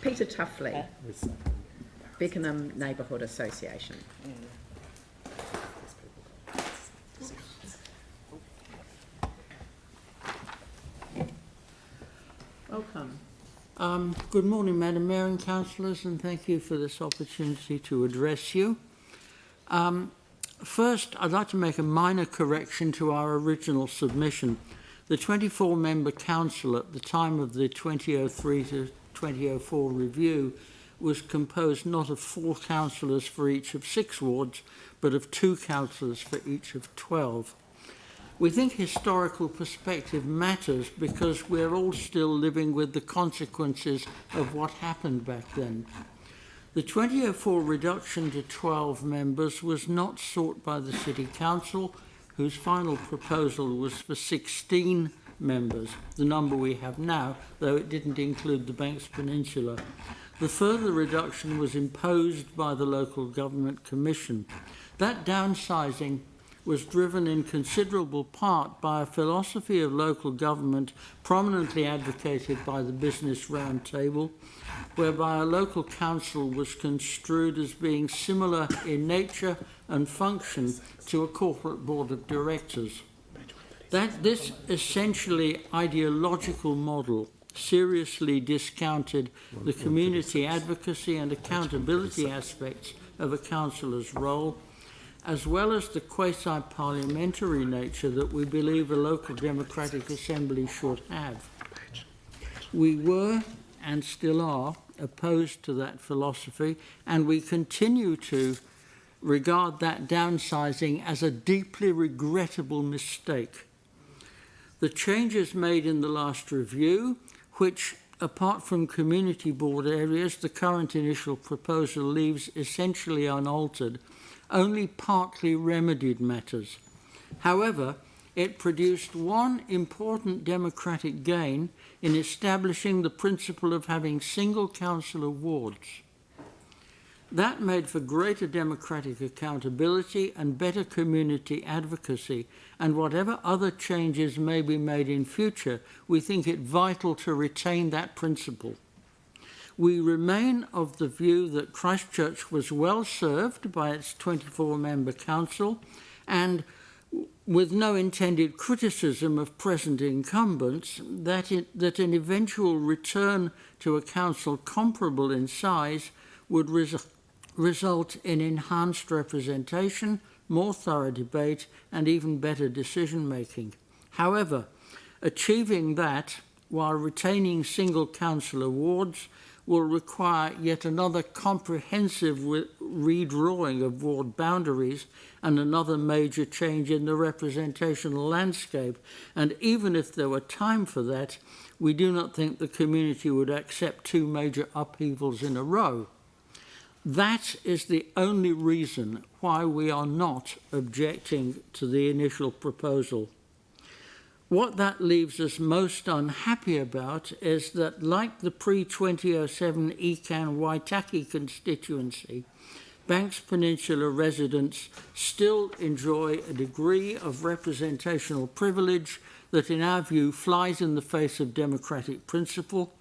Peter Tuffley, Beckenham Neighbourhood Association. Welcome. Good morning, Madam Mayor and Councillors, and thank you for this opportunity to address you. First, I'd like to make a minor correction to our original submission. The 24-member council at the time of the 2003 to 2004 review was composed not of 4 councillors for each of 6 wards, but of 2 councillors for each of 12. We think historical perspective matters because we're all still living with the consequences of what happened back then. The 2004 reduction to 12 members was not sought by the City Council, whose final proposal was for 16 members, the number we have now, though it didn't include the Banks Peninsula. The further reduction was imposed by the Local Government Commission. That downsizing was driven in considerable part by a philosophy of local government prominently advocated by the Business Roundtable, whereby a local council was construed as being similar in nature and function to a corporate board of directors. This essentially ideological model seriously discounted the community advocacy and accountability aspects of a councillor's role, as well as the quasi-parliamentary nature that we believe a local democratic assembly should have. We were, and still are, opposed to that philosophy, and we continue to regard that downsizing as a deeply regrettable mistake. The changes made in the last review, which, apart from community board areas, the current initial proposal leaves essentially unaltered, only partly remedied matters. However, it produced one important democratic gain in establishing the principle of having single councillor wards. That made for greater democratic accountability and better community advocacy, and whatever other changes may be made in future, we think it vital to retain that principle. We remain of the view that Christchurch was well served by its 24-member council, and with no intended criticism of present incumbents, that an eventual return to a council comparable in size would result in enhanced representation, more thorough debate, and even better decision-making. However, achieving that while retaining single councillor wards will require yet another comprehensive redrawing of ward boundaries and another major change in the representational landscape. And even if there were time for that, we do not think the community would accept 2 major upheavals in a row. That is the only reason why we are not objecting to the initial proposal. What that leaves us most unhappy about is that, like the pre-2007 Ecan Waitaki constituency, Banks Peninsula residents still enjoy a degree of representational privilege that, in our view, flies in the face of democratic principle,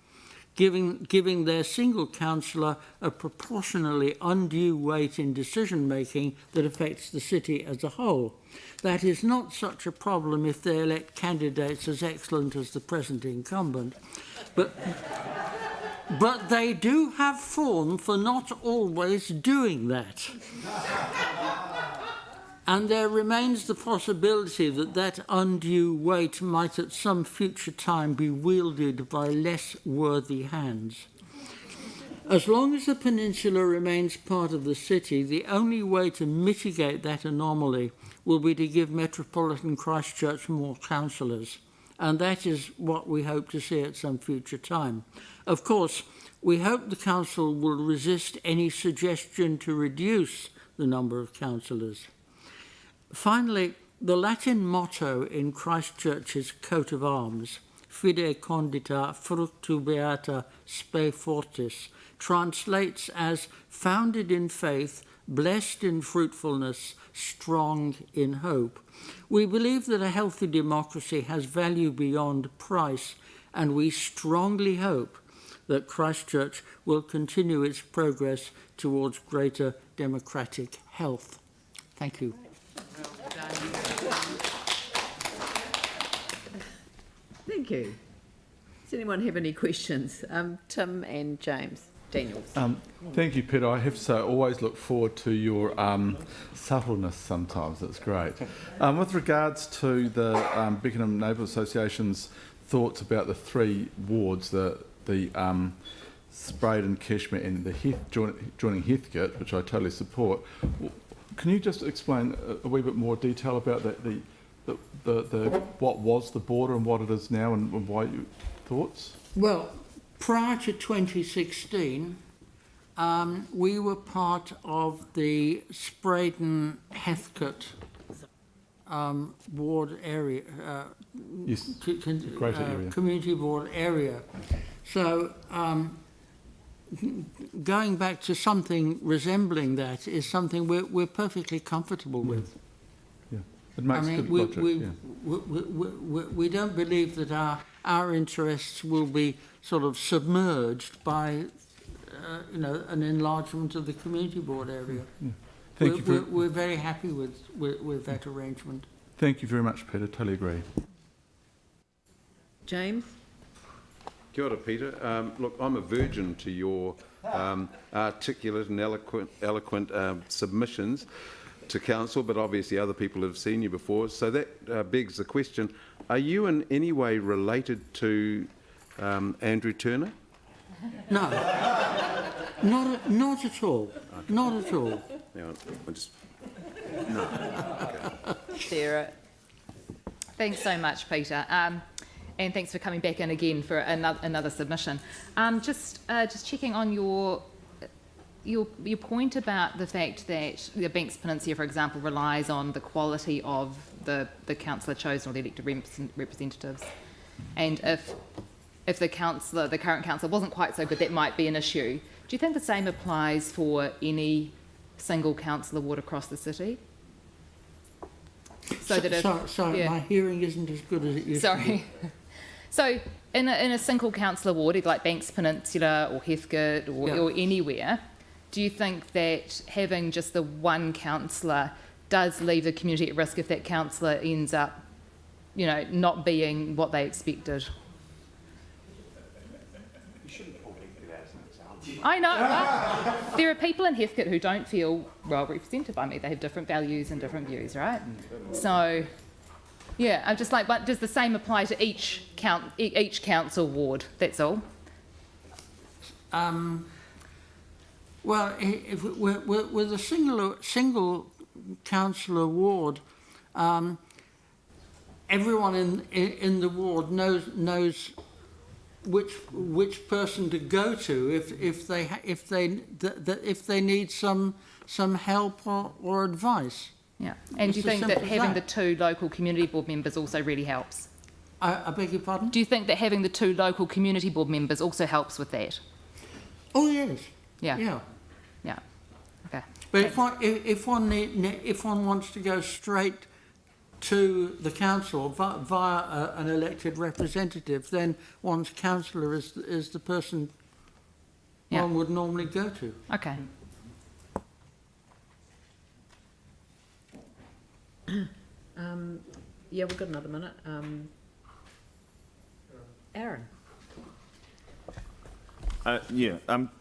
giving their single councillor a proportionally undue weight in decision-making that affects the city as a whole. That is not such a problem if they elect candidates as excellent as the present incumbent, but they do have form for not always doing that. And there remains the possibility that that undue weight might at some future time be wielded by less worthy hands. As long as the peninsula remains part of the city, the only way to mitigate that anomaly will be to give Metropolitan Christchurch more councillors, and that is what we hope to see at some future time. Of course, we hope the council will resist any suggestion to reduce the number of councillors. Finally, the Latin motto in Christchurch's coat of arms, Fide condita fructu beata spe fortis, translates as founded in faith, blessed in fruitfulness, strong in hope. We believe that a healthy democracy has value beyond price, and we strongly hope that Christchurch will continue its progress towards greater democratic health. Thank you. Thank you. Does anyone have any questions? Tim and James. Daniels. Thank you, Peter. I have to say, I always look forward to your subtleness sometimes. It's great. With regards to the Beckenham Neighbourhood Association's thoughts about the three wards, the Spraden, Cashmere and the joining Heathcote, which I totally support, can you just explain a wee bit more detail about the what was the border and what it is now and why you thoughts? Well, prior to 2016, we were part of the Spraden-Heathcote ward area, Yes, greater area. community ward area. So going back to something resembling that is something we're perfectly comfortable with. Yeah, it makes good logic. We don't believe that our interests will be sort of submerged by, an enlargement of the community board area. Yeah. We're very happy with that arrangement. Thank you very much, Peter. Totally agree. James? Kia ora, Peter. Look, I'm a virgin to your articulate and eloquent submissions to council, but obviously other people have seen you before. So that begs the question, are you in any way related to Andrew Turner? No, not at all. Okay. Not at all. No, I just... No. Okay. Sarah. Thanks so much, Peter. And thanks for coming back in again for another submission. Just checking on your point about the fact that the Banks Peninsula, for example, relies on the quality of the councillor chosen or the elected representatives, and if the current councillor wasn't quite so good, that might be an issue. Do you think the same applies for any single councillor ward across the city? Sorry, my hearing isn't as good as it used to be. So in a single councillor ward, either like Banks Peninsula or Heathcote or anywhere, do you think that having just the one councillor does leave the community at risk if that councillor ends up, not being what they expected? I know. Well, there are people in Heathcote who don't feel well represented by me. They have different values and different views, right? So, yeah, I'm just like, but does the same apply to each council ward? That's all. Well, if with a single councillor ward, everyone in the ward knows which person to go to if they need some help or advice. Yeah, and do you think that having the two local community board members also really helps? I beg your pardon? Do you think that having the two local community board members also helps with that? Oh yes. Yeah. Okay. But if one wants to go straight to the council via an elected representative, then one's councillor is the person one would normally go to. Okay. Yeah, we've got another minute. Aaron.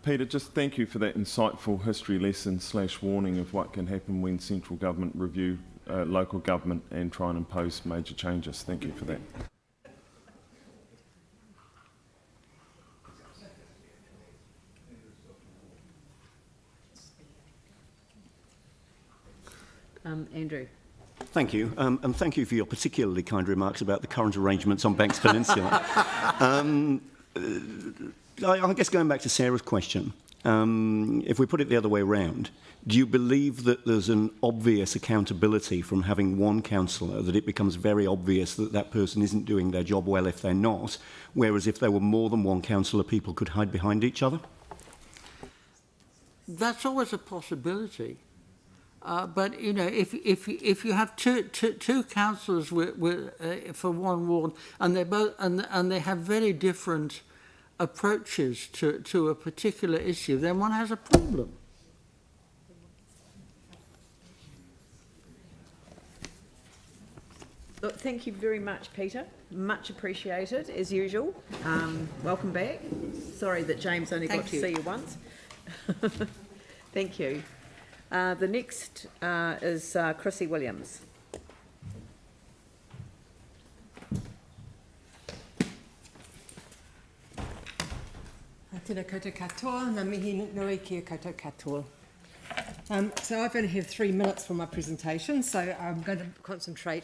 Peter, just thank you for that insightful history lesson / warning of what can happen when central government review local government and try and impose major changes. Thank you for that. Andrew. Thank you, and thank you for your particularly kind remarks about the current arrangements on Banks Peninsula. I guess going back to Sarah's question, if we put it the other way around, do you believe that there's an obvious accountability from having one councillor, that it becomes very obvious that that person isn't doing their job well if they're not, whereas if there were more than one councillor, people could hide behind each other? That's always a possibility. But if you have two councillors for one ward and they have very different approaches to a particular issue, then one has a problem. Look, thank you very much, Peter. Much appreciated, as usual. Welcome back. Sorry that James only got to see you once. Thank you. The next is Chrissy Williams. Tēnā koutou katoa, ngā mihi nui kia koutou katoa. So I've only have 3 minutes for my presentation, so I'm going to concentrate